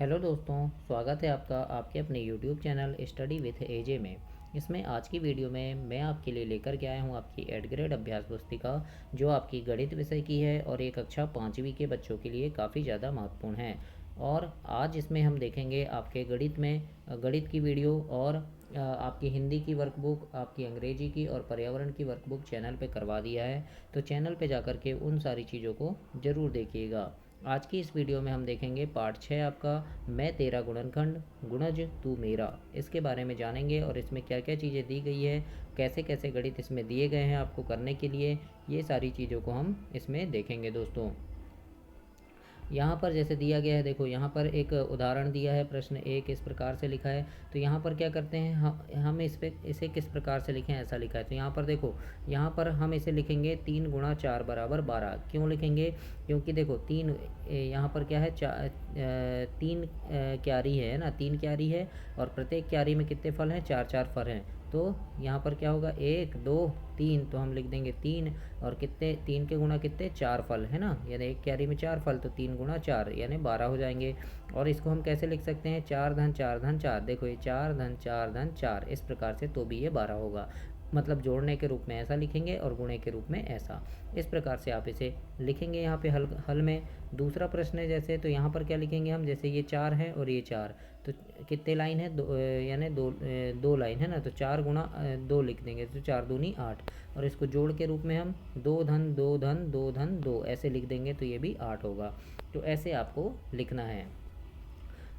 Hello दोस्तों, स्वागत है आपका आपके अपने यूट्यूब चैनल स्टडी विथ एजे में। इसमें आज की वीडियो में मैं आपके लिए लेकर के आया हूँ आपकी एड ग्रेड अभ्यास पुस्तिका, जो आपकी गणित विषय की है और ये कक्षा 5वीं के बच्चों के लिए काफ़ी ज़्यादा महत्वपूर्ण है। और आज इसमें हम देखेंगे आपके गणित में गणित की वीडियो और आपकी हिंदी की वर्कबुक, आपकी अंग्रेजी की और पर्यावरण की वर्कबुक चैनल पे करवा दिया है। तो चैनल पे जाकर के उन सारी चीज़ों को ज़रूर देखिएगा। आज की इस वीडियो में हम देखेंगे पार्ट 6 आपका मैं तेरा गुणनखंड गुणज तू मेरा, इसके बारे में जानेंगे और इसमें क्या क्या चीज़ें दी गई है, कैसे कैसे गणित इसमें दिए गए हैं आपको करने के लिए, ये सारी चीज़ों को हम इसमें देखेंगे दोस्तों। यहाँ पर जैसे दिया गया है, देखो यहाँ पर एक उदाहरण दिया है, प्रश्न एक इस प्रकार से लिखा है। तो यहाँ पर क्या करते हैं, हम इसे किस प्रकार से लिखें, ऐसा लिखा है। तो यहाँ पर देखो, यहाँ पर हम इसे लिखेंगे 3 गुणा 4 बराबर 12। क्यों लिखेंगे? क्योंकि देखो तीन यहाँ पर क्या है, तीन क्यारी है ना, 3 क्यारी है और प्रत्येक क्यारी में कितने फल हैं, 4 फल हैं। तो यहाँ पर क्या होगा, 1 2 3, तो हम लिख देंगे 3 और कितने, 3 के गुणा कितने, 4 फल है ना, यानी एक क्यारी में 4 फल, तो 3 गुणा 4 यानी 12 हो जाएंगे। और इसको हम कैसे लिख सकते हैं, 4 धन 4 धन 4, देखो ये 4 धन 4 धन 4 इस प्रकार से, तो भी ये 12 होगा। मतलब जोड़ने के रूप में ऐसा लिखेंगे और गुणे के रूप में ऐसा, इस प्रकार से आप इसे लिखेंगे यहाँ पे हल में। दूसरा प्रश्न है जैसे, तो यहाँ पर क्या लिखेंगे हम, जैसे ये 4 है और ये 4, तो कितने लाइन है, यानी दो लाइन है ना, तो 4 गुणा 2 लिख देंगे, तो 4 दूनी 8। और इसको जोड़ के रूप में हम 2 धन 2 धन 2 धन 2 ऐसे लिख देंगे, तो ये भी 8 होगा। तो ऐसे आपको लिखना है।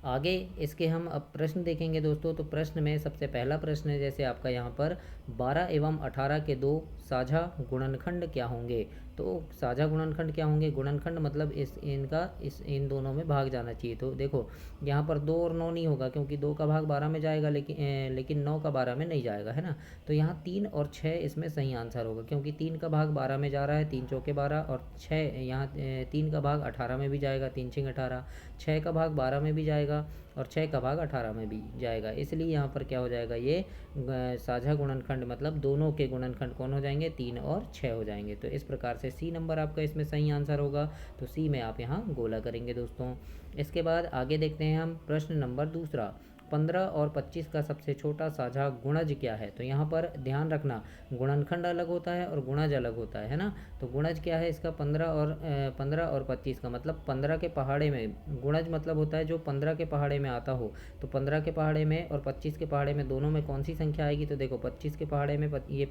आगे इसके हम अब प्रश्न देखेंगे दोस्तों। तो प्रश्न में सबसे पहला प्रश्न है जैसे आपका यहाँ पर 12 एवं 18 के दो साझा गुणनखंड क्या होंगे। तो साझा गुणनखंड क्या होंगे, गुणनखंड मतलब इन दोनों में भाग जाना चाहिए। तो देखो यहाँ पर 2 और 9 नहीं होगा, क्योंकि 2 का भाग 12 में जाएगा, लेकिन 9 का 12 में नहीं जाएगा, है ना। तो यहाँ 3 और 6 इसमें सही आंसर होगा, क्योंकि 3 का भाग 12 में जा रहा है, 3 चौके 12, और 6 यहाँ 3 का भाग 18 में भी जाएगा, 3 छंग 18, 6 का भाग 12 में भी जाएगा और 6 का भाग 18 में भी जाएगा। इसलिए यहाँ पर क्या हो जाएगा, ये साझा गुणनखंड मतलब दोनों के गुणनखंड कौन हो जाएंगे, 3 और 6 हो जाएंगे। तो इस प्रकार से सी नंबर आपका इसमें सही आंसर होगा। तो सी में आप यहाँ गोला करेंगे दोस्तों। इसके बाद आगे देखते हैं हम प्रश्न नंबर दूसरा, 15 और 25 का सबसे छोटा साझा गुणज क्या है। तो यहाँ पर ध्यान रखना, गुणनखंड अलग होता है और गुणज अलग होता है ना। तो गुणज क्या है इसका, 15 और 25 का मतलब 15 के पहाड़े में, गुणज मतलब होता है जो 15 के पहाड़े में आता हो। तो 15 के पहाड़े में और 25 के पहाड़े में दोनों में कौन सी संख्या आएगी। तो देखो 25 के पहाड़े में ये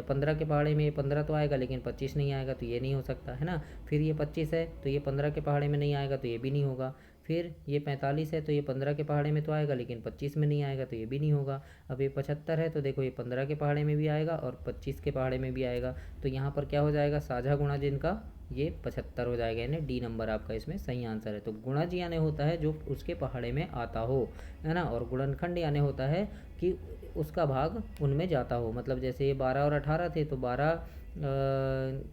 15 के पहाड़े में ये 15 तो आएगा, लेकिन 25 नहीं आएगा, तो ये नहीं हो सकता है ना। फिर ये 25 है तो ये 15 के पहाड़े में नहीं आएगा, तो ये भी नहीं होगा। फिर ये 45 है तो ये 15 के पहाड़े में तो आएगा, लेकिन 25 में नहीं आएगा, तो ये भी नहीं होगा। अब ये 75 है तो देखो ये 15 के पहाड़े में भी आएगा और 25 के पहाड़े में भी आएगा। तो यहाँ पर क्या हो जाएगा, साझा गुणज इनका ये 75 हो जाएगा, यानी डी नंबर आपका इसमें सही आंसर है। तो गुणज यानी होता है जो उसके पहाड़े में आता हो, है ना, और गुणनखंड यानी होता है कि उसका भाग उनमें जाता हो। मतलब जैसे ये 12 और 18 थे, तो 12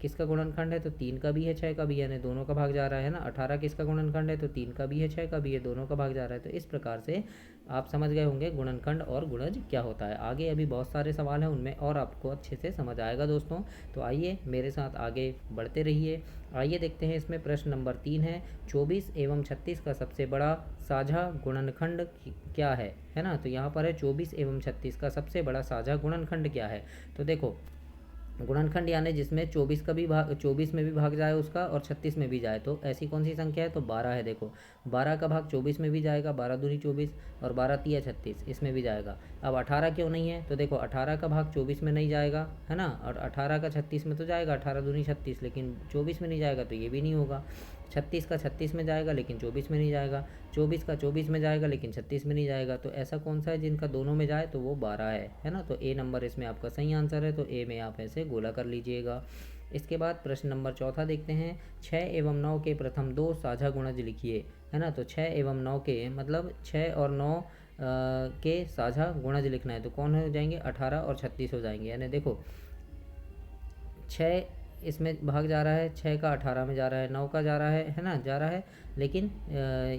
किसका गुणनखंड है, तो 3 का भी है 6 का भी है, यानी दोनों का भाग जा रहा है ना। 18 किसका गुणनखंड है, तो 3 का भी है 6 का भी है, दोनों का भाग जा रहा है। तो इस प्रकार से आप समझ गए होंगे गुणनखंड और गुणज क्या होता है। आगे अभी बहुत सारे सवाल हैं, उनमें और आपको अच्छे से समझ आएगा दोस्तों। तो आइए मेरे साथ आगे बढ़ते रहिए। आइए देखते हैं इसमें प्रश्न नंबर 3 है, 24 एवं 36 का सबसे बड़ा साझा गुणनखंड क्या है ना। तो यहाँ पर है 24 एवं 36 का सबसे बड़ा साझा गुणनखंड क्या है। तो देखो गुणनखंड यानी जिसमें 24 का भी भाग, 24 में भी भाग जाए उसका और 36 में भी जाए, तो ऐसी कौन सी संख्या है, तो 12 है। देखो 12 का भाग 24 में भी जाएगा, 12 दूनी 24, और 12 तिया 36 इसमें भी जाएगा। अब 18 क्यों नहीं है, तो देखो 18 का भाग 24 में नहीं जाएगा, है ना, और 18 का 36 में तो जाएगा, 18 दूनी 36, लेकिन 24 में नहीं जाएगा, तो ये भी नहीं होगा। 36 का 36 में जाएगा, लेकिन 24 में नहीं जाएगा। 24 का 24 में जाएगा, लेकिन 36 में नहीं जाएगा। तो ऐसा कौन सा है जिनका दोनों में जाए, तो वो 12 है ना। तो ए नंबर इसमें आपका सही आंसर है। तो ए में आप ऐसे गोला कर लीजिएगा। इसके बाद प्रश्न नंबर चौथा देखते हैं, 6 एवं 9 के प्रथम दो साझा गुणज लिखिए, है ना। तो 6 एवं 9 के मतलब 6 और 9 के साझा गुणज लिखना है। तो कौन हो जाएंगे, 18 और 36 हो जाएंगे। यानी देखो 6 इसमें भाग जा रहा है, 6 का 18 में जा रहा है, 9 का जा रहा है ना, जा रहा है, लेकिन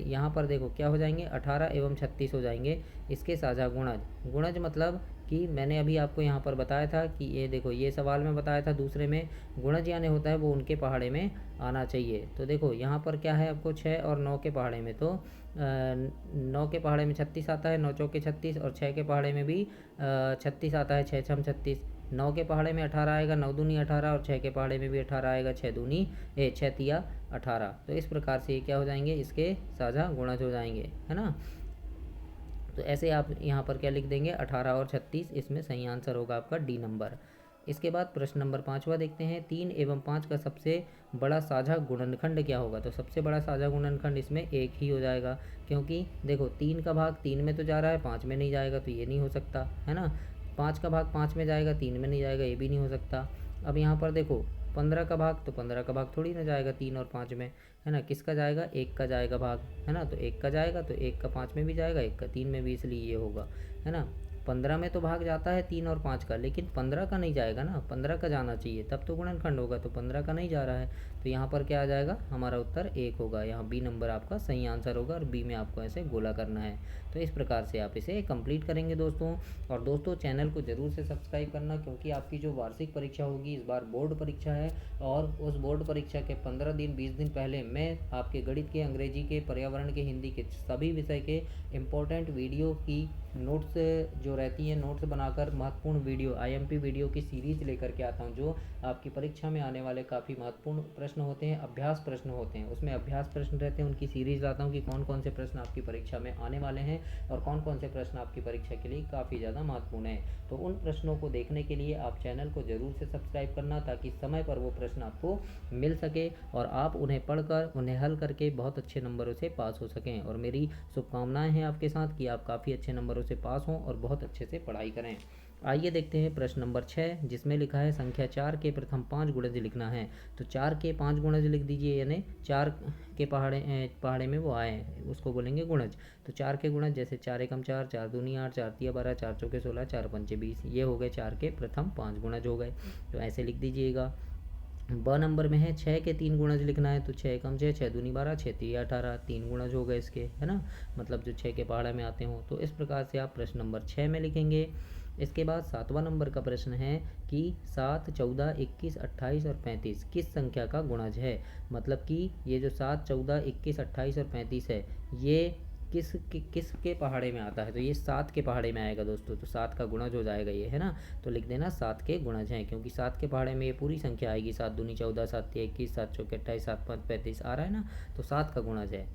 यहाँ पर देखो क्या हो जाएंगे, 18 एवं 36 हो जाएंगे इसके साझा गुणज। गुणज मतलब कि मैंने अभी आपको यहाँ पर बताया था कि ये देखो, ये सवाल में बताया था दूसरे में गुणज यानी होता है वो उनके पहाड़े में आना चाहिए। तो देखो यहाँ पर क्या है, आपको 6 और 9 के पहाड़े में, तो 9 के पहाड़े में 36 आता है, 9 चौके 36, और 6 के पहाड़े में भी 36 आता है, 6 छम 36। 9 के पहाड़े में 18 आएगा, 9 दूनी 18, और 6 के पहाड़े में भी 18 आएगा, 6 तिया 18। तो इस प्रकार से ये क्या हो जाएंगे, इसके साझा गुणज हो जाएंगे, है ना। तो ऐसे आप यहाँ पर क्या लिख देंगे, 18 और 36, इसमें सही आंसर होगा आपका डी नंबर। इसके बाद प्रश्न नंबर 5वां देखते हैं, 3 एवं 5 का सबसे बड़ा साझा गुणनखंड क्या होगा। तो सबसे बड़ा साझा गुणनखंड इसमें 1 ही हो जाएगा, क्योंकि देखो 3 का भाग 3 में तो जा रहा है, 5 में नहीं जाएगा, तो ये नहीं हो सकता, है ना। 5 का भाग 5 में जाएगा, 3 में नहीं जाएगा, ये भी नहीं हो सकता। अब यहाँ पर देखो 15 का भाग, तो 15 का भाग थोड़ी ना जाएगा 3 और 5 में, है ना। किसका जाएगा, 1 का जाएगा भाग, है ना। तो 1 का जाएगा, तो 1 का 5 में भी जाएगा, 1 का 3 में भी, इसलिए ये होगा, है ना। 15 में तो भाग जाता है 3 और 5 का, लेकिन 15 का नहीं जाएगा ना, 15 का जाना चाहिए तब तो गुणनखंड होगा, तो 15 का नहीं जा रहा है, तो यहाँ पर क्या आ जाएगा, हमारा उत्तर 1 होगा। यहाँ बी नंबर आपका सही आंसर होगा, और बी में आपको ऐसे गोला करना है। तो इस प्रकार से आप इसे कंप्लीट करेंगे दोस्तों। और दोस्तों चैनल को ज़रूर से सब्सक्राइब करना, क्योंकि आपकी जो वार्षिक परीक्षा होगी, इस बार बोर्ड परीक्षा है, और उस बोर्ड परीक्षा के 15 दिन 20 दिन पहले मैं आपके गणित के, अंग्रेजी के, पर्यावरण के, हिंदी के सभी विषय के इम्पोर्टेंट वीडियो की नोट्स जो रहती हैं, नोट्स बनाकर महत्वपूर्ण वीडियो, आईएमपी वीडियो की सीरीज लेकर के आता हूं, जो आपकी परीक्षा में आने वाले काफ़ी महत्वपूर्ण प्रश्न होते हैं, अभ्यास प्रश्न होते हैं, उसमें अभ्यास प्रश्न रहते हैं, उनकी सीरीज लाता हूं कि कौन कौन से प्रश्न आपकी परीक्षा में आने वाले हैं और कौन कौन से प्रश्न आपकी परीक्षा के लिए काफ़ी ज़्यादा महत्वपूर्ण है। तो उन प्रश्नों को देखने के लिए आप चैनल को ज़रूर से सब्सक्राइब करना, ताकि समय पर वो प्रश्न आपको मिल सके और आप उन्हें पढ़कर, उन्हें हल करके बहुत अच्छे नंबरों से पास हो सकें। और मेरी शुभकामनाएं हैं आपके साथ कि आप काफ़ी अच्छे नंबरों से पास हों और बहुत अच्छे से पढ़ाई करें। आइए देखते हैं प्रश्न नंबर 6, जिसमें लिखा है संख्या 4 के प्रथम 5 गुणज लिखना है। तो 4 के 5 गुणज लिख दीजिए, यानी 4 के पहाड़े में वो आए हैं, उसको बोलेंगे गुणज। तो 4 के गुणज, जैसे 4 एकम 4, 4 दूनी 8, 4 तिया 12, 4 चौके 16, 4 पंचे 20, ये हो गए 4 के प्रथम 5 गुणज हो गए। तो ऐसे लिख दीजिएगा। ब नंबर में है 6 के 3 गुणज लिखना है। तो 6 एकम 6, 6 दूनी 12, 6 तिया 18, 3 गुणज हो गए इसके, है ना, मतलब जो 6 के पहाड़े में आते हो। तो इस प्रकार से आप प्रश्न नंबर 6 में लिखेंगे। इसके बाद 7वां नंबर का प्रश्न है कि 7, 14, 21, 28 और 35 किस संख्या का गुणज है। मतलब कि ये जो 7, 14, 21, 28 और 35 है, ये किस के पहाड़े में आता है। तो ये 7 के पहाड़े में आएगा दोस्तों, तो 7 का गुणज हो जाएगा ये, है ना। तो लिख देना 7 के गुणज हैं, क्योंकि 7 के पहाड़े में ये पूरी संख्या आएगी। 7 दूनी 14, 7 तिया 21, 7 चौके 28, 7 5 35 आ रहा है ना, तो 7 का गुणज है।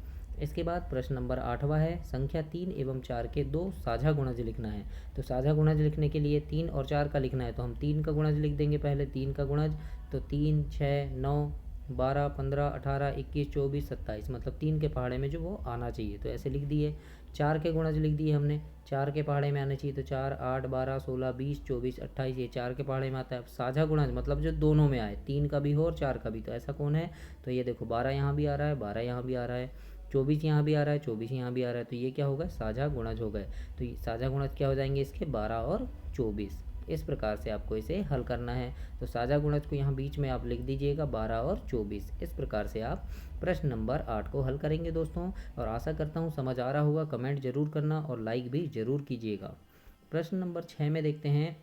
इसके बाद प्रश्न नंबर 8वां है, संख्या 3 एवं 4 के 2 साझा गुणज लिखना है। तो साझा गुणज लिखने के लिए 3 और 4 का लिखना है, तो हम 3 का गुणज लिख देंगे पहले, 3 का गुणज। तो 3, 6, 9, 12, 15, 18, 21, 24, 27, मतलब 3 के पहाड़े में जो वो आना चाहिए, तो ऐसे लिख दिए। 4 के गुणज लिख दिए हमने, 4 के पहाड़े में आने चाहिए, तो 4, 8, 12, 16, 20, 24, 28, ये 4 के पहाड़े में आता है। अब साझा गुणज मतलब जो दोनों में आए, 3 का भी हो और 4 का भी, तो ऐसा कौन है। तो ये देखो 12 यहाँ भी आ रहा है, 12 यहाँ भी आ रहा है, 24 यहाँ भी आ रहा है, 24 यहाँ भी आ रहा है, तो ये क्या होगा, साझा गुणज हो गए। तो ये साझा गुणज क्या हो जाएंगे इसके, 12 और 24। इस प्रकार से आपको इसे हल करना है। तो साझा गुणज को यहाँ बीच में आप लिख दीजिएगा 12 और 24। इस प्रकार से आप प्रश्न नंबर 8 को हल करेंगे दोस्तों, और आशा करता हूँ समझ आ रहा होगा। कमेंट जरूर करना और लाइक भी जरूर कीजिएगा। प्रश्न नंबर 6 में देखते हैं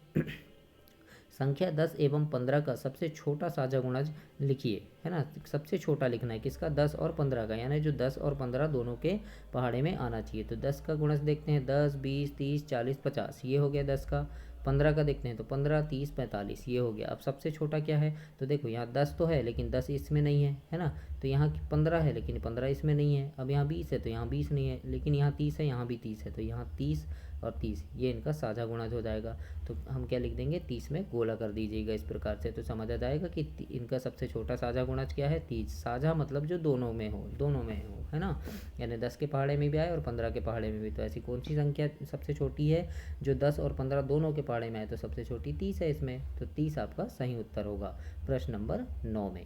संख्या 10 एवं 15 का सबसे छोटा साझा गुणज लिखिए, है ना। सबसे छोटा लिखना है किसका, 10 और 15 का, यानी जो 10 और 15 दोनों के पहाड़े में आना चाहिए। तो 10 का गुणज देखते हैं, 10, 20, 30, 40, 50, ये हो गया 10 का। 15 का देखते हैं, तो 15, 30, 45, ये हो गया। अब सबसे छोटा क्या है, तो देखो यहाँ 10 तो है, लेकिन 10 इसमें नहीं है ना। तो यहाँ 15 है, लेकिन 15 इसमें नहीं है। अब यहाँ 20 है, तो यहाँ 20 नहीं है, लेकिन यहाँ 30 है, यहाँ भी 30 है, तो यहाँ 30 और 30 ये इनका साझा गुणज हो जाएगा। तो हम क्या लिख देंगे, 30 में गोला कर दीजिएगा इस प्रकार से, तो समझ आ जाएगा कि इनका सबसे छोटा साझा गुणज क्या है, 30। साझा मतलब जो दोनों में हो, दोनों में हो, है ना, यानी 10 के पहाड़े में भी आए और 15 के पहाड़े में भी। तो ऐसी कौन सी संख्या सबसे छोटी है, जो 10 और 15 दोनों के पहाड़े में आए, तो सबसे छोटी 30 है इसमें। तो 30 आपका सही उत्तर होगा प्रश्न नंबर 9 में।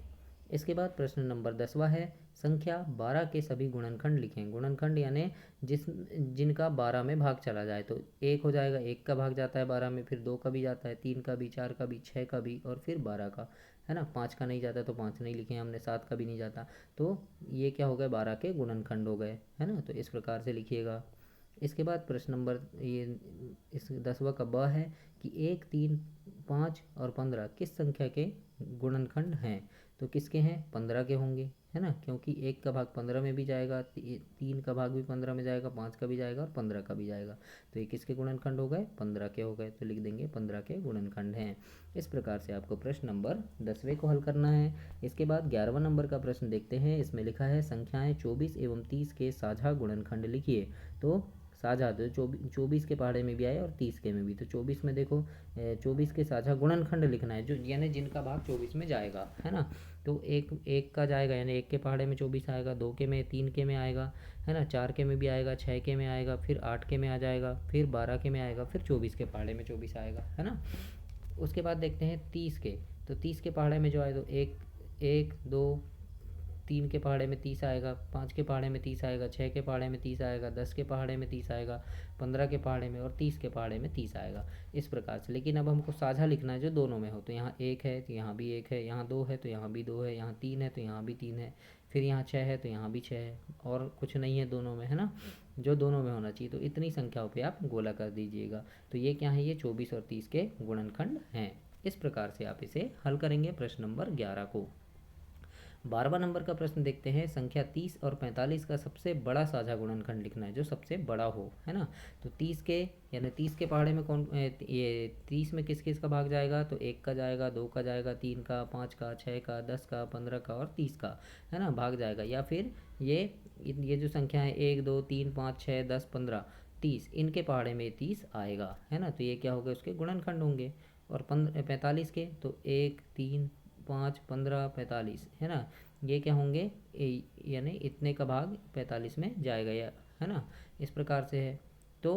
इसके बाद प्रश्न नंबर 10वां है, संख्या 12 के सभी गुणनखंड लिखें। गुणनखंड यानी जिनका 12 में भाग चला जाए। तो 1 हो जाएगा, 1 का भाग जाता है 12 में, फिर 2 का भी जाता है, 3 का भी, 4 का भी, 6 का भी, और फिर 12 का, है ना। 5 का नहीं जाता, तो 5 नहीं लिखे हमने, 7 का भी नहीं जाता। तो ये क्या हो गए, 12 के गुणनखंड हो गए, है ना। तो इस प्रकार से लिखिएगा। इसके बाद प्रश्न नंबर ये इस 10वां का ब है कि 1, 3, 5 और 15 किस संख्या के गुणनखंड हैं। तो किसके हैं, 15 के होंगे, है ना, क्योंकि 1 का भाग 15 में भी जाएगा, 3 का भाग भी 15 में जाएगा, 5 का भी जाएगा और 15 का भी जाएगा। तो ये किसके गुणनखंड हो गए, 15 के हो गए। तो लिख देंगे 15 के गुणनखंड हैं। इस प्रकार से आपको प्रश्न नंबर 10वें को हल करना है। इसके बाद 11वां नंबर का प्रश्न देखते हैं। इसमें लिखा है संख्याएं 24 एवं 30 के साझा गुणनखंड लिखिए। तो साझा तो 24 के पहाड़े में भी आए और 30 के में भी। तो 24 में देखो 24 के साझा गुणनखंड लिखना है, जो यानी जिनका भाग 24 में जाएगा, है ना। तो एक का जाएगा, यानी 1 के पहाड़े में 24 आएगा, 2 के में, 3 के में आएगा, है ना, 4 के में भी आएगा, 6 के में आएगा, फिर 8 के में आ जाएगा, फिर 12 के में आएगा, फिर 24 के पहाड़े में 24 आएगा, है ना। उसके बाद देखते हैं 30 के। तो 30 के पहाड़े में जो आए तो एक, 1, 2, 3 के पहाड़े में 30 आएगा, 5 के पहाड़े में 30 आएगा, 6 के पहाड़े में 30 आएगा, 10 के पहाड़े में 30 आएगा, 15 के पहाड़े में और 30 के पहाड़े में 30 आएगा। इस प्रकार से। लेकिन अब हमको साझा लिखना है जो दोनों में हो। तो यहाँ 1 है तो यहाँ भी 1 है, यहाँ 2 है तो यहाँ भी 2 है, यहाँ 3 है तो यहाँ भी 3 है, फिर यहाँ 6 है तो यहाँ भी 6 है, और कुछ नहीं है दोनों में, है ना, जो दोनों में होना चाहिए। तो इतनी संख्याओं पे आप गोला कर दीजिएगा। तो ये क्या है, ये 24 और 30 के गुणनखंड हैं। इस प्रकार से आप इसे हल करेंगे प्रश्न नंबर 11 को। 12वां नंबर का प्रश्न देखते हैं। संख्या 30 और 45 का सबसे बड़ा साझा गुणनखंड लिखना है, जो सबसे बड़ा हो, है ना। तो 30 के, यानी 30 के पहाड़े में ये 30 में किस किस का भाग जाएगा। तो 1 का जाएगा, 2 का जाएगा, 3 का, 5 का, 6 का, 10 का, 15 का और 30 का, है ना, भाग जाएगा। या फिर ये जो संख्या है 1, 2, 3, 5, 6, 10, 15, 30, इनके पहाड़े में 30 आएगा, है ना। तो ये क्या होगा, उसके गुणनखंड होंगे। और 45 के, तो 1, 3, 5, 15, 45, है ना, ये क्या होंगे, यानी इतने का भाग 45 में जाएगा, या, है ना। इस प्रकार से है। तो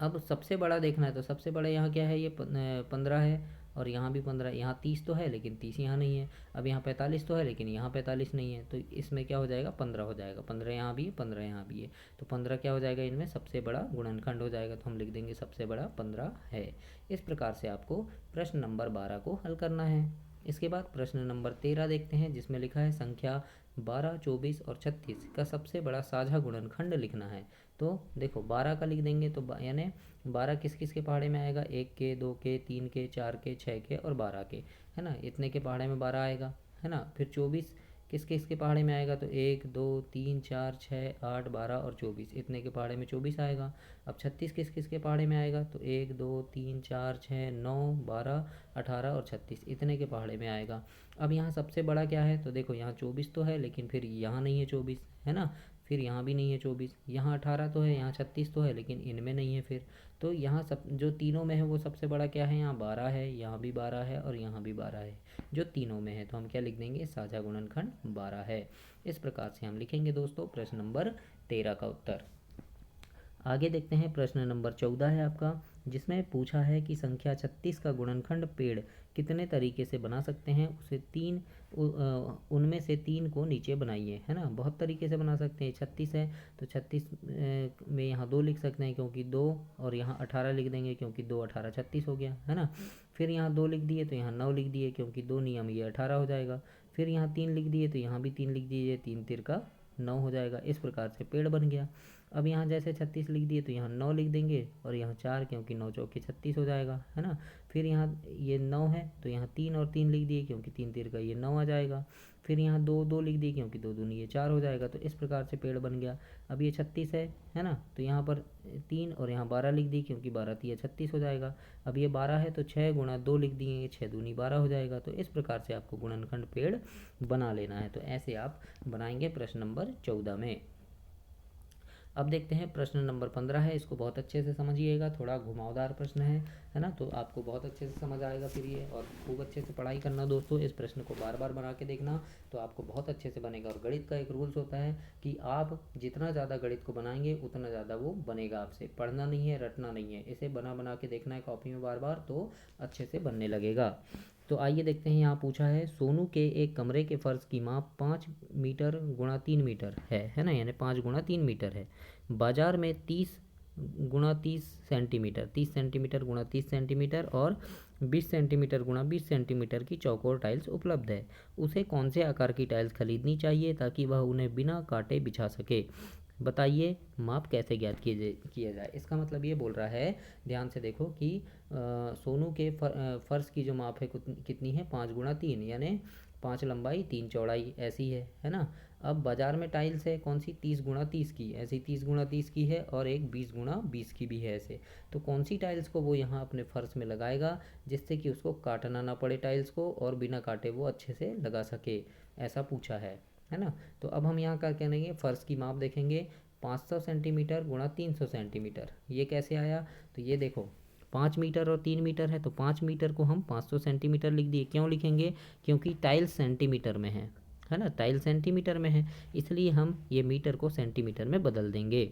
अब सबसे बड़ा देखना है। तो सबसे बड़ा यहाँ क्या है, ये 15 है, और यहाँ भी 15, यहाँ 30 तो है लेकिन 30 यहाँ नहीं है। अब यहाँ 45 तो है लेकिन यहाँ 45 नहीं है। तो इसमें क्या हो जाएगा, 15 हो जाएगा। 15 यहाँ भी है, 15 यहाँ भी है। तो 15 क्या हो जाएगा, इनमें सबसे बड़ा गुणनखंड हो जाएगा। तो हम लिख देंगे सबसे बड़ा 15 है। इस प्रकार से आपको प्रश्न नंबर 12 को हल करना है। इसके बाद प्रश्न नंबर 13 देखते हैं, जिसमें लिखा है संख्या 12, 24 और 36 का सबसे बड़ा साझा गुणनखंड लिखना है। तो देखो 12 का लिख देंगे, तो यानी 12 किस किस के पहाड़े में आएगा, 1 के, 2 के, 3 के, 4 के, 6 के और 12 के, है ना, इतने के पहाड़े में 12 आएगा, है ना। फिर 24 किस किस के पहाड़े में आएगा। तो 1, 2, 3, 4, 6, 8, 12 और 24, इतने के पहाड़े में 24 आएगा। अब 36 किस किस के पहाड़े में आएगा। तो 1, 2, 3, 4, 6, 9, 12, 18 और 36, इतने के पहाड़े में आएगा। अब यहाँ सबसे बड़ा क्या है। तो देखो यहाँ 24 तो है, लेकिन फिर यहाँ नहीं है 24, है ना, फिर यहाँ भी नहीं है 24, यहाँ 18 तो है, यहाँ 36 तो है, लेकिन इनमें नहीं है। फिर तो यहाँ सब जो तीनों में है वो सबसे बड़ा क्या है, यहाँ 12 है, यहाँ भी 12 है और यहाँ भी 12 है, जो तीनों में है। तो हम क्या लिख देंगे, साझा गुणनखंड 12 है। इस प्रकार से हम लिखेंगे दोस्तों प्रश्न नंबर 13 का उत्तर। आगे देखते हैं प्रश्न नंबर 14 है आपका, जिसमें पूछा है कि संख्या 36 का गुणनखंड पेड़ कितने तरीके से बना सकते हैं। उसे उनमें से 3 को नीचे बनाइए, है ना। बहुत तरीके से बना सकते हैं। 36 है तो 36 में यहाँ 2 लिख सकते हैं क्योंकि 2, और यहाँ 18 लिख देंगे क्योंकि 2, 18, 36 हो गया, है ना। फिर यहाँ 2 लिख दिए तो यहाँ 9 लिख दिए क्योंकि 2 नियम ये 18 हो जाएगा। फिर यहाँ 3 लिख दिए तो यहाँ भी 3 लिख दीजिए, 3 तिर का 9 हो जाएगा। इस प्रकार से पेड़ बन गया। अब यहाँ जैसे 36 लिख दिए तो यहाँ 9 लिख देंगे, और यहाँ 4 क्योंकि 9 चौके 36 हो जाएगा, है ना। फिर यहाँ ये 9 है तो यहाँ 3 और 3 लिख दिए क्योंकि 3 तीर का ये 9 आ जाएगा। फिर यहाँ 2, 2 लिख दिए क्योंकि 2 दूनी ये 4 हो जाएगा। तो इस प्रकार से पेड़ बन गया। अब ये 36 है ना, तो यहाँ पर 3 और यहाँ 12 लिख दी क्योंकि 12 तिया 36 हो जाएगा। अब ये 12 है तो 6 गुणा 2 लिख दिए, 6 दूनी 12 हो जाएगा। तो इस प्रकार से आपको गुणनखंड पेड़ बना लेना है। तो ऐसे आप बनाएंगे प्रश्न नंबर 14 में। अब देखते हैं प्रश्न नंबर 15 है। इसको बहुत अच्छे से समझिएगा, थोड़ा घुमावदार प्रश्न है ना, तो आपको बहुत अच्छे से समझ आएगा फिर ये। और खूब अच्छे से पढ़ाई करना दोस्तों, इस प्रश्न को बार बार बना के देखना, तो आपको बहुत अच्छे से बनेगा। और गणित का एक रूल्स होता है कि आप जितना ज़्यादा गणित को बनाएंगे उतना ज़्यादा वो बनेगा आपसे। पढ़ना नहीं है, रटना नहीं है, इसे बना बना के देखना है कॉपी में बार बार, तो अच्छे से बनने लगेगा। तो आइए देखते हैं, यहाँ पूछा है सोनू के एक कमरे के फर्श की माप 5 मीटर गुणा 3 मीटर है ना, यानी 5 गुणा 3 मीटर है। बाजार में 30 गुणा 30 सेंटीमीटर, 30 सेंटीमीटर गुणा 30 सेंटीमीटर और 20 सेंटीमीटर गुणा 20 सेंटीमीटर की चौकोर टाइल्स उपलब्ध है। उसे कौन से आकार की टाइल्स खरीदनी चाहिए ताकि वह उन्हें बिना काटे बिछा सके। बताइए माप कैसे ज्ञात किया जाए। इसका मतलब ये बोल रहा है, ध्यान से देखो कि सोनू के फर्श की जो माप है कितनी है, 5 × 3, यानी 5 लंबाई 3 चौड़ाई ऐसी है ना। अब बाज़ार में टाइल्स है कौन सी, 30 × 30 की, ऐसी 30 × 30 की है, और एक 20 × 20 की भी है ऐसे। तो कौन सी टाइल्स को वो यहाँ अपने फर्श में लगाएगा जिससे कि उसको काटना ना पड़े टाइल्स को, और बिना काटे वो अच्छे से लगा सके, ऐसा पूछा है ना। तो अब हम यहाँ क्या करेंगे, फ़र्श की माप देखेंगे, 500 सेंटीमीटर × 300 सेंटीमीटर। ये कैसे आया, तो ये देखो 5 मीटर और 3 मीटर है, तो 5 मीटर को हम 500 सेंटीमीटर लिख दिए। क्यों लिखेंगे, क्योंकि टाइल सेंटीमीटर में है ना, टाइल सेंटीमीटर में है, इसलिए हम ये मीटर को सेंटीमीटर में बदल देंगे।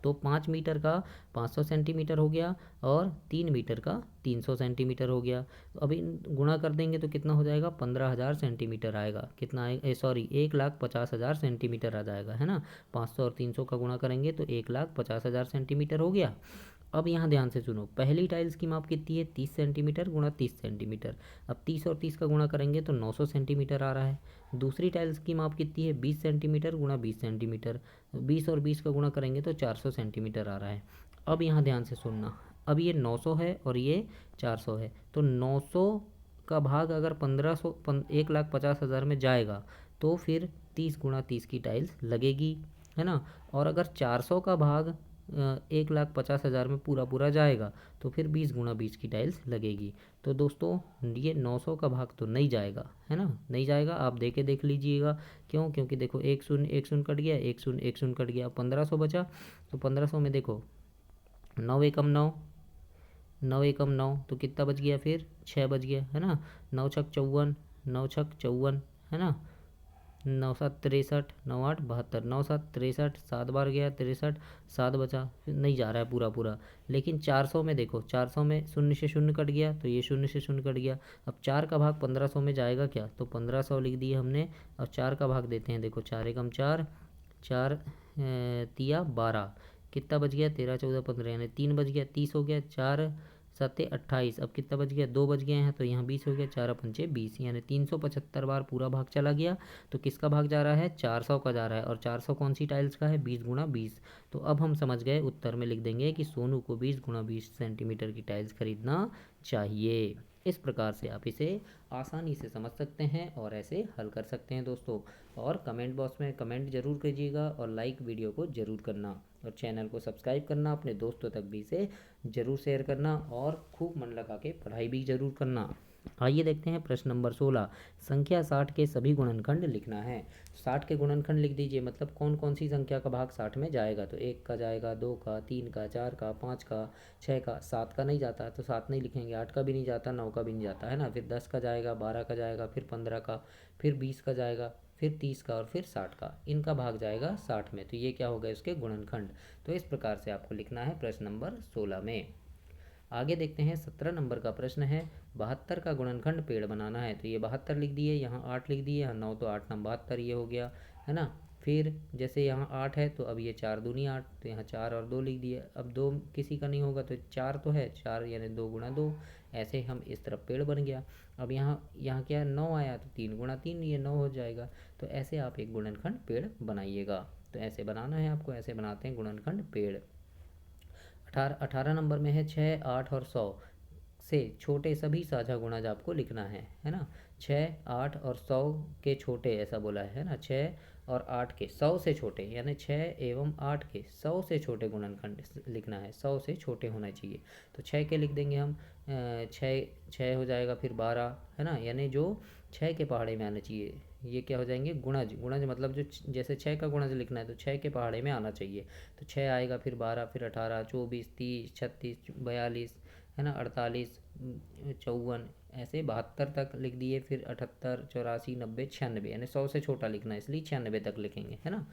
तो 5 मीटर का 500 सेंटीमीटर हो गया, और 3 मीटर का 300 सेंटीमीटर हो गया। तो अभी गुणा कर देंगे तो कितना हो जाएगा, 15,000 सेंटीमीटर आएगा। कितना आएगा, सॉरी 1,50,000 सेंटीमीटर आ जाएगा, है ना। 500 और 300 का गुणा करेंगे तो 1,50,000 सेंटीमीटर हो गया। अब यहाँ ध्यान से सुनो, पहली टाइल्स की माप कितनी है, 30 सेंटीमीटर × 30 सेंटीमीटर। अब 30 और 30 का गुणा करेंगे तो 900 सेंटीमीटर आ रहा है। दूसरी टाइल्स की माप कितनी है, 20 सेंटीमीटर × 20 सेंटीमीटर। 20 और 20 का गुणा करेंगे तो 400 सेंटीमीटर आ रहा है। अब यहाँ ध्यान से सुनना, अब ये 900 है और ये 400 है, तो 900 का भाग अगर 1500 1,50,000 में जाएगा तो फिर 30 × 30 की टाइल्स लगेगी, है ना। और अगर 400 का भाग 1,50,000 में पूरा पूरा जाएगा तो फिर 20 × 20 की टाइल्स लगेगी। तो दोस्तों ये 900 का भाग तो नहीं जाएगा, है ना, नहीं जाएगा। आप देख लीजिएगा, क्यों, क्योंकि देखो एक शून्य कट गया, एक शून्य कट गया, 1500 बचा। तो 1500 में देखो 9 एकम 9, 9 एकम 9, तो कितना बच गया, फिर 6 बच गया, है ना। 9 छक 54, 9 छक 54, है ना। 9 7 63, 9 8 72, 9 7 63, 7 बार गया 63, 7 बचा, फिर नहीं जा रहा है पूरा पूरा। लेकिन 400 में देखो, 400 में शून्य से शून्य कट गया, तो ये शून्य से शून्य कट गया। अब 4 का भाग 1500 में जाएगा क्या, तो 1500 लिख दिए हमने। और 4 का भाग देते हैं, देखो 4 एकम 4, 4 तिया 12, कितना बच गया, 13 14 15, यानी 3 बच गया, 30 हो गया। 4 7 28, अब कितना बच गया, 2 बच गए हैं, तो यहाँ 20 हो गया, 4 पंचे 20, यानी 375 बार पूरा भाग चला गया। तो किसका भाग जा रहा है, 400 का जा रहा है। और 400 कौन सी टाइल्स का है, 20 × 20। तो अब हम समझ गए, उत्तर में लिख देंगे कि सोनू को 20 × 20 सेंटीमीटर की टाइल्स खरीदना चाहिए। इस प्रकार से आप इसे आसानी से समझ सकते हैं और ऐसे हल कर सकते हैं दोस्तों। और कमेंट बॉक्स में कमेंट ज़रूर कीजिएगा, और लाइक वीडियो को ज़रूर करना, और चैनल को सब्सक्राइब करना, अपने दोस्तों तक भी इसे ज़रूर शेयर करना, और खूब मन लगा के पढ़ाई भी ज़रूर करना। आइए देखते हैं प्रश्न नंबर 16, संख्या 60 के सभी गुणनखंड लिखना है। 60 के गुणनखंड लिख दीजिए, मतलब कौन कौन सी संख्या का भाग 60 में जाएगा। तो 1 का जाएगा, 2 का, 3 का, 4 का, 5 का, 6 का, 7 का नहीं जाता तो 7 नहीं लिखेंगे, 8 का भी नहीं जाता, 9 का भी नहीं जाता, है ना। फिर 10 का जाएगा, 12 का जाएगा, फिर 15 का, फिर 20 का जाएगा, फिर 30 का, और फिर 60 का। इनका भाग जाएगा 60 में, तो ये क्या हो गए उसके गुणनखंड। तो इस प्रकार से आपको लिखना है प्रश्न नंबर 16 में। आगे देखते हैं 17 नंबर का प्रश्न है, 72 का गुणनखंड पेड़ बनाना है। तो ये 72 लिख दिए, यहाँ 8 लिख दिए, यहाँ 9, तो 8 9 72 ये हो गया, है ना। फिर जैसे यहाँ 8 है तो अब ये 4 दूनी 8, तो यहाँ 4 और 2 लिख दिए। अब 2 किसी का नहीं होगा तो 4 तो है, 4 यानी 2 × 2, ऐसे हम इस तरफ पेड़ बन गया। अब यहाँ यहाँ क्या 9 आया, तो 3 × 3 ये 9 हो जाएगा। तो ऐसे आप एक गुणनखंड पेड़ बनाइएगा। तो ऐसे बनाना है आपको, ऐसे बनाते हैं गुणनखंड पेड़। 18 नंबर में है 6 8 और 100 से छोटे सभी साझा गुणज आपको लिखना है ना। 6 8 और 100 के छोटे, ऐसा बोला है ना, 6 और 8 के 100 से छोटे, यानी 6 एवं 8 के 100 से छोटे गुणनखंड लिखना है, 100 से छोटे होना चाहिए। तो 6 के लिख देंगे हम, 6 हो जाएगा, फिर 12, है ना, यानी जो 6 के पहाड़े में आना चाहिए। ये क्या हो जाएंगे, गुणज। गुणज मतलब जो जैसे 6 का गुणज लिखना है तो 6 के पहाड़े में आना चाहिए। तो 6 आएगा, फिर 12, फिर 18, 24, 30, 36, 42, है ना, 48, 54, ऐसे 72 तक लिख दिए। फिर 78, 84, 90, 96, यानी 100 से छोटा लिखना है, इसलिए 96 तक लिखेंगे, है ना।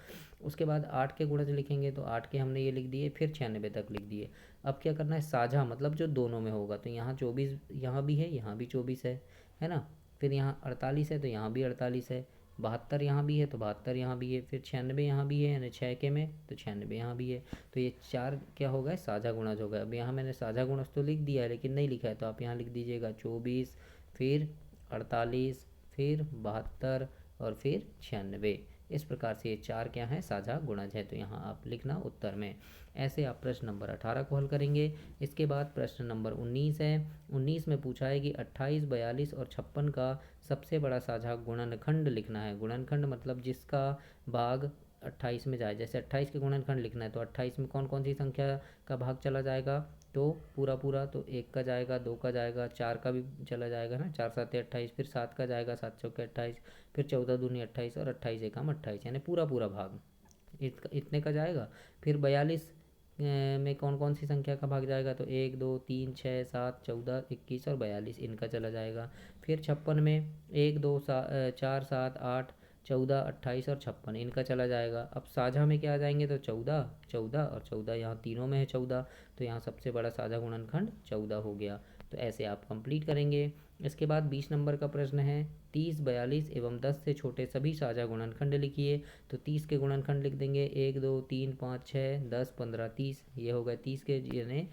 उसके बाद 8 के गुणज लिखेंगे, तो 8 के हमने ये लिख दिए, फिर 96 तक लिख दिए। अब क्या करना है, साझा मतलब जो दोनों में होगा, तो यहाँ 24 यहाँ भी है, यहाँ भी 24 है ना। फिर यहाँ 48 है तो यहाँ भी 48 है, 72 यहाँ भी है तो 72 यहाँ भी है, फिर 96 यहाँ भी है, यानी 6 के में तो 96 यहाँ भी है। तो ये 4 क्या हो गए, साझा गुणज हो गए। अब यहाँ मैंने साझा गुणज तो लिख दिया है लेकिन नहीं लिखा है, तो आप यहाँ लिख दीजिएगा 24, फिर 48, फिर 72, और फिर 96। इस प्रकार से ये 4 क्या हैं, साझा गुणज है। तो यहाँ आप लिखना उत्तर में। ऐसे आप प्रश्न नंबर 18 को हल करेंगे। इसके बाद प्रश्न नंबर 19 है। 19 में पूछा है कि 28, 42 और 56 का सबसे बड़ा साझा गुणनखंड लिखना है। गुणनखंड मतलब जिसका भाग 28 में जाए। जैसे 28 के गुणनखंड लिखना है तो 28 में कौन कौन सी संख्या का भाग चला जाएगा, तो पूरा पूरा तो 1 का जाएगा, 2 का जाएगा, 4 का भी चला जाएगा ना, 4 7 28, फिर 7 का जाएगा, 7 चौके 28, फिर 14 दूनी 28 और 28 एकम 28, यानी पूरा पूरा भाग इतने का जाएगा। फिर 42 में कौन कौन सी संख्या का भाग जाएगा, तो 1 2 3 6 7 14 21 और 42 इनका चला जाएगा। फिर 56 में 1 2 4 7 8 14 28 और 56 इनका चला जाएगा। अब साझा में क्या आ जाएंगे, तो 14 14 और 14, यहाँ तीनों में है 14, तो यहाँ सबसे बड़ा साझा गुणनखंड 14 हो गया। तो ऐसे आप कंप्लीट करेंगे। इसके बाद 20 नंबर का प्रश्न है, 30, 42 एवं 10 से छोटे सभी साझा गुणनखंड लिखिए। तो 30 के गुणनखंड लिख देंगे 1 2 3 5 6 10 15 30, ये हो गए 30 के, यानी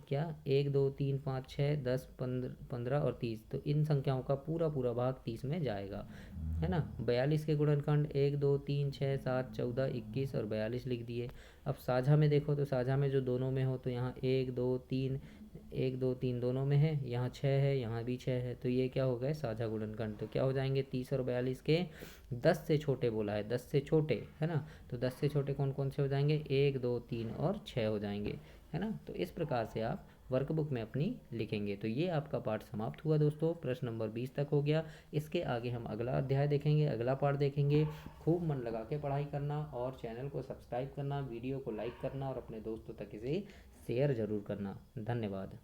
क्या 1 2 3 5 6 10 15 और 30, तो इन संख्याओं का पूरा पूरा भाग 30 में जाएगा, है ना। 42 के गुणनखंड 1 2 3 6 7 14 21 और 42 लिख दिए। अब साझा में देखो, तो साझा में जो दोनों में हो, तो यहाँ 1 2 3 1 2 3 दोनों में है, यहाँ 6 है, यहाँ भी 6 है, तो ये क्या हो गए, साझा गुणनखंड। तो क्या हो जाएंगे, 30 और 42 के 10 से छोटे बोला है, 10 से छोटे, है ना। तो 10 से छोटे कौन कौन से हो जाएंगे, 1 2 3 और 6 हो जाएंगे, है ना। तो इस प्रकार से आप वर्कबुक में अपनी लिखेंगे। तो ये आपका पाठ समाप्त हुआ दोस्तों, प्रश्न नंबर 20 तक हो गया। इसके आगे हम अगला अध्याय देखेंगे, अगला पाठ देखेंगे। खूब मन लगा के पढ़ाई करना और चैनल को सब्सक्राइब करना, वीडियो को लाइक करना और अपने दोस्तों तक इसे शेयर ज़रूर करना। धन्यवाद।